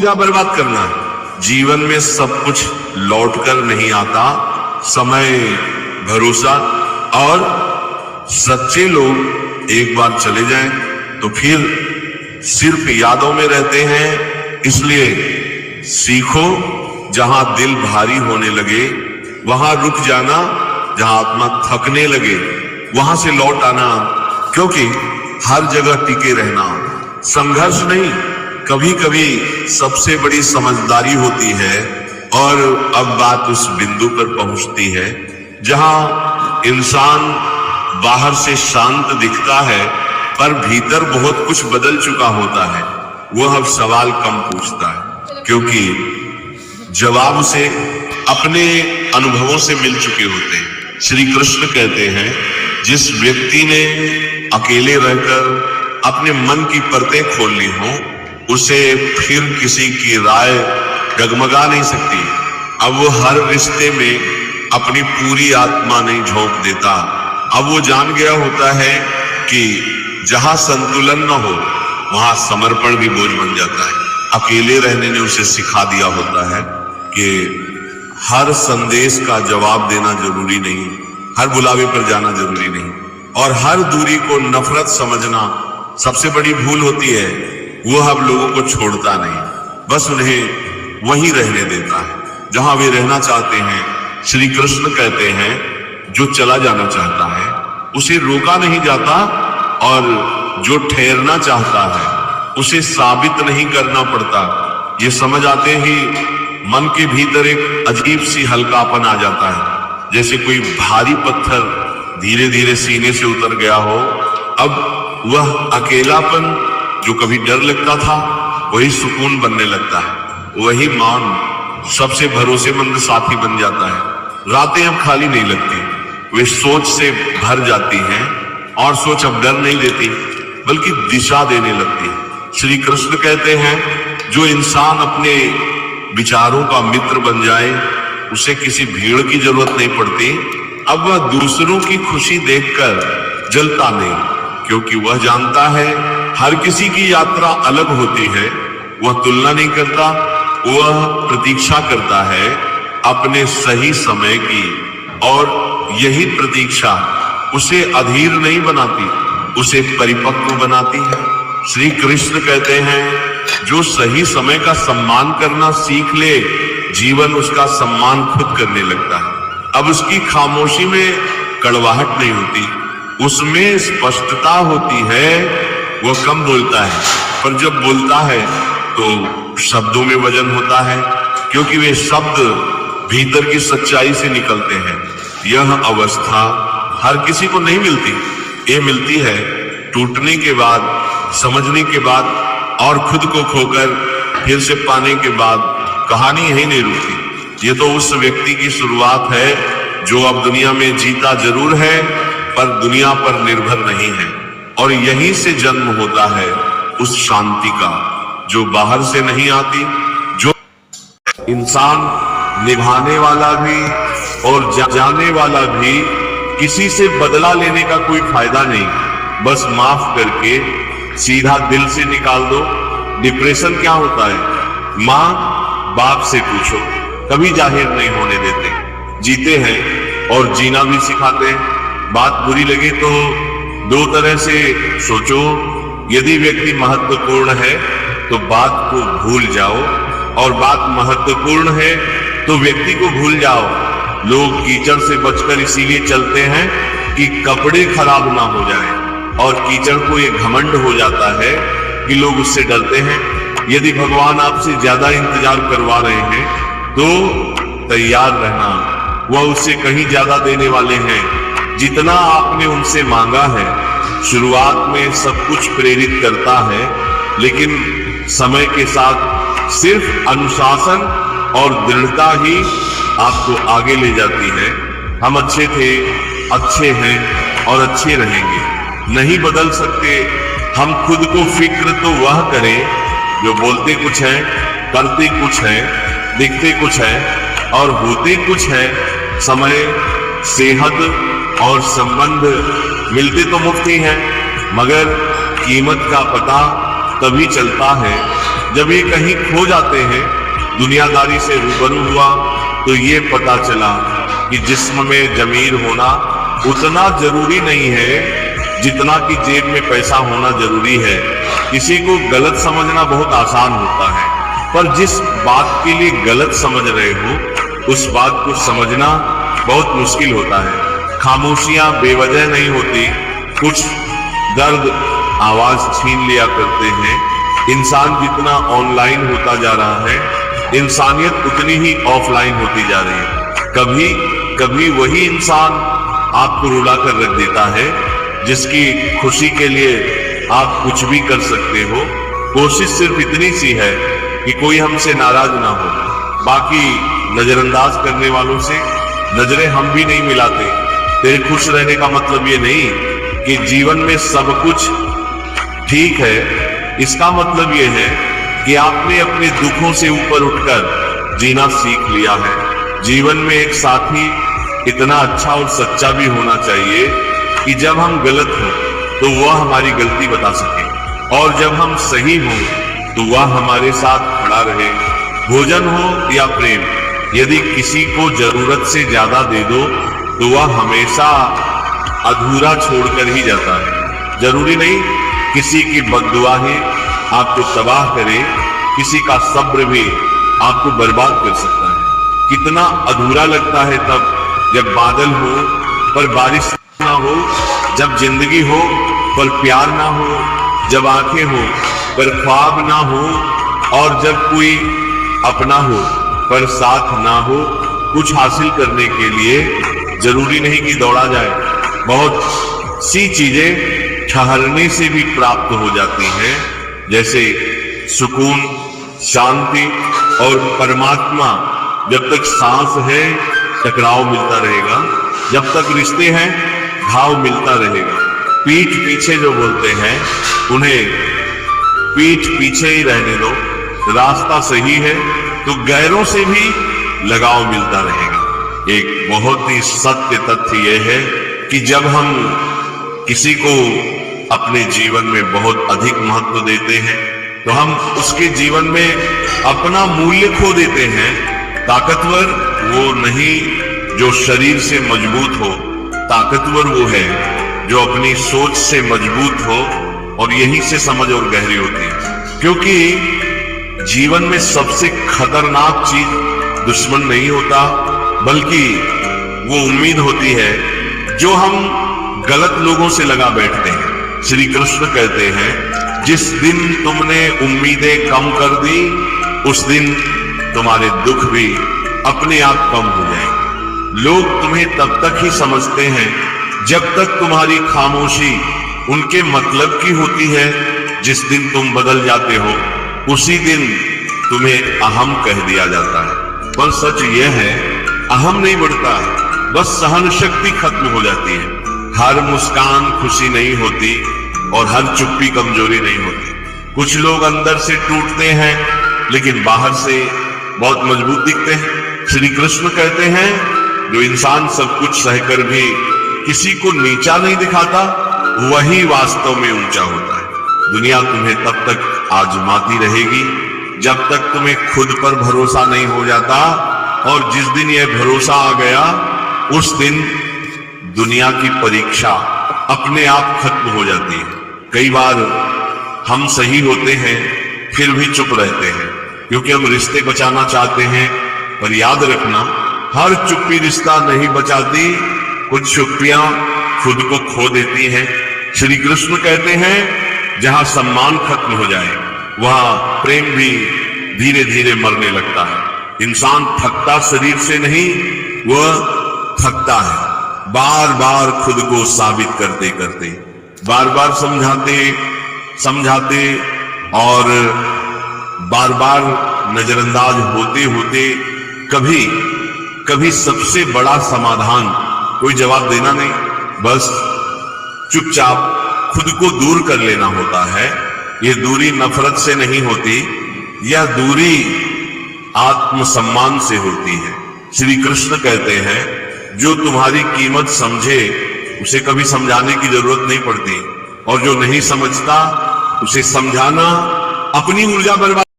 क्या बर्बाद करना है। जीवन में सब कुछ लौट कर नहीं आता। समय, भरोसा और सच्चे लोग एक बार चले जाएं तो फिर सिर्फ यादों में रहते हैं। इसलिए सीखो, जहां दिल भारी होने लगे वहां रुक जाना, जहां आत्मा थकने लगे वहां से लौट आना, क्योंकि हर जगह टिके रहना संघर्ष नहीं, कभी कभी सबसे बड़ी समझदारी होती है। और अब बात उस बिंदु पर पहुंचती है जहां इंसान बाहर से शांत दिखता है पर भीतर बहुत कुछ बदल चुका होता है। वह अब सवाल कम पूछता है, क्योंकि जवाब उसे अपने अनुभवों से मिल चुके होते हैं। श्री कृष्ण कहते हैं, जिस व्यक्ति ने अकेले रहकर अपने मन की परतें खोल ली हो उसे फिर किसी की राय डगमगा नहीं सकती। अब वो हर रिश्ते में अपनी पूरी आत्मा नहीं झोंक देता। अब वो जान गया होता है कि जहां संतुलन न हो वहां समर्पण भी बोझ बन जाता है। अकेले रहने ने उसे सिखा दिया होता है कि हर संदेश का जवाब देना जरूरी नहीं, हर बुलावे पर जाना जरूरी नहीं, और हर दूरी को नफरत समझना सबसे बड़ी भूल होती है। वो अब लोगों को छोड़ता नहीं, बस उन्हें वहीं रहने देता है जहां वे रहना चाहते हैं। श्री कृष्ण कहते हैं, जो चला जाना चाहता है उसे रोका नहीं जाता, और जो ठहरना चाहता है उसे साबित नहीं करना पड़ता। ये समझ आते ही मन के भीतर एक अजीब सी हल्कापन आ जाता है, जैसे कोई भारी पत्थर धीरे धीरे सीने से उतर गया हो। अब वह अकेलापन जो कभी डर लगता था वही सुकून बनने लगता है। वही मौन सबसे भरोसेमंद साथी बन जाता है। रातें अब खाली नहीं लगती, वे सोच से भर जाती हैं, और सोच अब डर नहीं देती बल्कि दिशा देने लगती है। श्री कृष्ण कहते हैं, जो इंसान अपने विचारों का मित्र बन जाए उसे किसी भीड़ की जरूरत नहीं पड़ती। अब वह दूसरों की खुशी देखकर जलता नहीं, क्योंकि वह जानता है हर किसी की यात्रा अलग होती है। वह तुलना नहीं करता, वह प्रतीक्षा करता है अपने सही समय की, और यही प्रतीक्षा उसे अधीर नहीं बनाती, उसे परिपक्व बनाती है। श्री कृष्ण कहते हैं, जो सही समय का सम्मान करना सीख ले जीवन उसका सम्मान खुद करने लगता है। अब उसकी खामोशी में कड़वाहट नहीं होती, उसमें स्पष्टता होती है। वह कम बोलता है, पर जब बोलता है तो शब्दों में वजन होता है, क्योंकि वे शब्द भीतर की सच्चाई से निकलते हैं। यह अवस्था हर किसी को नहीं मिलती, ये मिलती है टूटने के बाद, समझने के बाद, और खुद को खोकर फिर से पाने के बाद। कहानी यही नहीं रुकती। ये तो उस व्यक्ति की शुरुआत है जो अब दुनिया में जीता जरूर है पर दुनिया पर निर्भर नहीं है, और यहीं से जन्म होता है उस शांति का जो बाहर से नहीं आती। जो इंसान निभाने वाला भी और जाने वाला भी, किसी से बदला लेने का कोई फायदा नहीं, बस माफ करके सीधा दिल से निकाल दो। डिप्रेशन क्या होता है? माँ बाप से पूछो, कभी जाहिर नहीं होने देते, जीते हैं और जीना भी सिखाते हैं। बात बुरी लगे तो दो तरह से सोचो। यदि व्यक्ति महत्वपूर्ण है तो बात को भूल जाओ, और बात महत्वपूर्ण है तो व्यक्ति को भूल जाओ। लोग कीचड़ से बचकर इसीलिए चलते हैं कि कपड़े खराब ना हो जाएं, और कीचड़ को ये घमंड हो जाता है कि लोग उससे डरते हैं। यदि भगवान आपसे ज्यादा इंतजार करवा रहे हैं तो तैयार रहना, वह उससे कहीं ज्यादा देने वाले हैं जितना आपने उनसे मांगा है। शुरुआत में सब कुछ प्रेरित करता है, लेकिन समय के साथ सिर्फ अनुशासन और दृढ़ता ही आपको आगे ले जाती है। हम अच्छे थे, अच्छे हैं और अच्छे रहेंगे, नहीं बदल सकते। हम खुद को फिक्र तो वह करें जो बोलते कुछ है, करते कुछ है, दिखते कुछ है और होते कुछ है। समय, सेहत और संबंध मिलते तो मुफ्त ही हैं, मगर कीमत का पता तभी चलता है जब ये कहीं खो जाते हैं, दुनियादारी से रूबरू हुआ तो ये पता चला कि जिस्म में जमीर होना उतना जरूरी नहीं है जितना कि जेब में पैसा होना जरूरी है। किसी को गलत समझना बहुत आसान होता है, पर जिस बात के लिए गलत समझ रहे हो उस बात को समझना बहुत मुश्किल होता है। खामोशियां बेवजह नहीं होती, कुछ दर्द आवाज छीन लिया करते हैं। इंसान जितना ऑनलाइन होता जा रहा है, इंसानियत उतनी ही ऑफलाइन होती जा रही है। कभी कभी वही इंसान आपको रुला कर रख देता है जिसकी खुशी के लिए आप कुछ भी कर सकते हो। कोशिश सिर्फ इतनी सी है कि कोई हमसे नाराज ना हो। बाकी नजरअंदाज करने वालों से नजरें हम भी नहीं मिलाते। तेरे खुश रहने का मतलब ये नहीं कि जीवन में सब कुछ ठीक है, इसका मतलब ये है कि आपने अपने दुखों से ऊपर उठकर जीना सीख लिया है। जीवन में एक साथी इतना अच्छा और सच्चा भी होना चाहिए कि जब हम गलत हो तो वह हमारी गलती बता सके, और जब हम सही हो तो वह हमारे साथ खड़ा रहे। भोजन हो या प्रेम, यदि किसी को जरूरत से ज्यादा दे दो तो वह हमेशा अधूरा छोड़कर ही जाता है। जरूरी नहीं किसी की बद्दुआ ही आपको तबाह करे, किसी का सब्र भी आपको बर्बाद कर सकता है। कितना अधूरा लगता है तब जब बादल हो पर बारिश ना हो, जब जिंदगी हो पर प्यार ना हो, जब आंखें हो पर ख्वाब ना हो, और जब कोई अपना हो पर साथ ना हो। कुछ हासिल करने के लिए जरूरी नहीं कि दौड़ा जाए, बहुत सी चीजें ठहरने से भी प्राप्त हो जाती हैं, जैसे सुकून, शांति और परमात्मा। जब तक सांस है टकराव मिलता रहेगा, जब तक रिश्ते हैं घाव मिलता रहेगा। पीठ पीछे जो बोलते हैं उन्हें पीठ पीछे ही रहने दो। रास्ता सही है तो गैरों से भी लगाव मिलता रहेगा। एक बहुत ही सत्य तथ्य यह है कि जब हम किसी को अपने जीवन में बहुत अधिक महत्व देते हैं तो हम उसके जीवन में अपना मूल्य खो देते हैं। ताकतवर वो नहीं जो शरीर से मजबूत हो, ताकतवर वो है जो अपनी सोच से मजबूत हो, और यही से समझ और गहरी होती है। क्योंकि जीवन में सबसे खतरनाक चीज दुश्मन नहीं होता, बल्कि वो उम्मीद होती है जो हम गलत लोगों से लगा बैठते हैं। श्री कृष्ण कहते हैं, जिस दिन तुमने उम्मीदें कम कर दी उस दिन तुम्हारे दुख भी अपने आप कम हो जाएंगे। लोग तुम्हें तब तक ही समझते हैं जब तक तुम्हारी खामोशी उनके मतलब की होती है। जिस दिन तुम बदल जाते हो उसी दिन तुम्हें अहम कह दिया जाता है। पर सच यह है, अहम नहीं बढ़ता, बस सहन शक्ति खत्म हो जाती है। हर मुस्कान खुशी नहीं होती और हर चुप्पी कमजोरी नहीं होती। कुछ लोग अंदर से टूटते हैं लेकिन बाहर से बहुत मजबूत दिखते हैं। श्री कृष्ण कहते हैं, जो इंसान सब कुछ सहकर भी किसी को नीचा नहीं दिखाता वही वास्तव में ऊंचा होता है। दुनिया तुम्हें तब तक आजमाती रहेगी जब तक तुम्हें खुद पर भरोसा नहीं हो जाता, और जिस दिन यह भरोसा आ गया उस दिन दुनिया की परीक्षा अपने आप खत्म हो जाती है। कई बार हम सही होते हैं फिर भी चुप रहते हैं क्योंकि हम रिश्ते बचाना चाहते हैं, पर याद रखना हर चुप्पी रिश्ता नहीं बचाती, कुछ चुप्पियां खुद को खो देती हैं। श्री कृष्ण कहते हैं, जहां सम्मान खत्म हो जाए वहां प्रेम भी धीरे धीरे मरने लगता है। इंसान थकता शरीर से नहीं, वह थकता है बार बार खुद को साबित करते करते, बार बार समझाते और बार बार नजरअंदाज होते होते कभी सबसे बड़ा समाधान कोई जवाब देना नहीं, बस चुपचाप खुद को दूर कर लेना होता है। यह दूरी नफरत से नहीं होती, यह दूरी आत्मसम्मान से होती है। श्री कृष्ण कहते हैं, जो तुम्हारी कीमत समझे उसे कभी समझाने की जरूरत नहीं पड़ती, और जो नहीं समझता उसे समझाना अपनी ऊर्जा बर्बाद